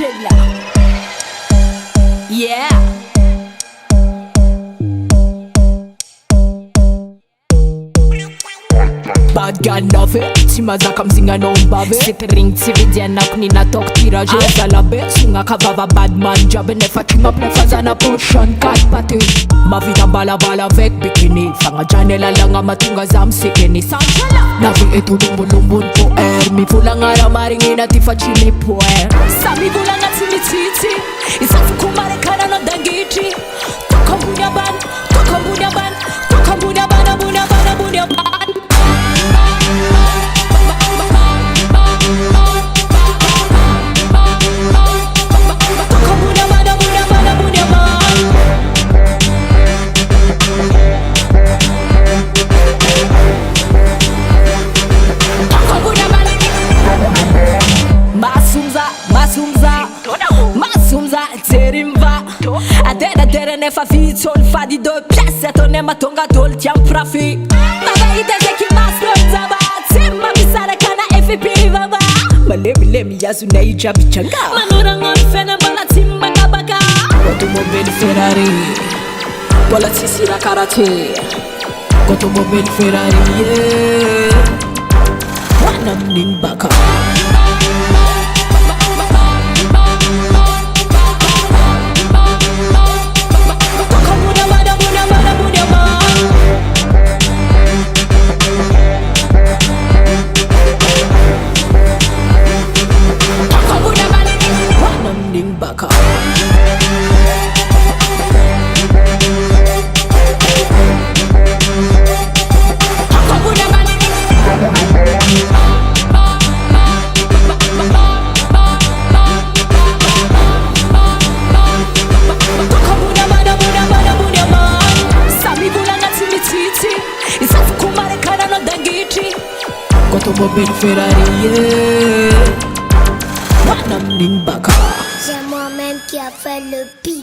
Angela. Yeah. Bad girl love it, timazaka mzinga no mbave Sitring tividiana kunina talk tirage Azala be, sunga kavava bad man job Nefa team up, nefa zana potion cat party Mavita bala bala vek bikini Fanga janela langa matunga zam sikini Sanjala Navi etu lumbu lumbu npo air Mi fulanga ramaringi na tifa chili poer Sami vulanga timi titi Isafu kumare kana no dangiti Toka mbunya ban, toka mbunya ban Toka mbunya ban, mbunya ban, mbunya ban Masumza terimva Adere nefa vitol fadi do pièces Tone matonga dol tiam prafi Maba iteze ki maslo zaba Timma bisara kana FP baba Malemi yazu na ijabi changa Manura ngon fene bala timma kabaka Automobile Ferrari Wala tisira karate Automobile Ferrari yeah Wana mnimbaka Automobile Ferrari yeah Wana mnimbaka C'est moi-même qui a fait le beat.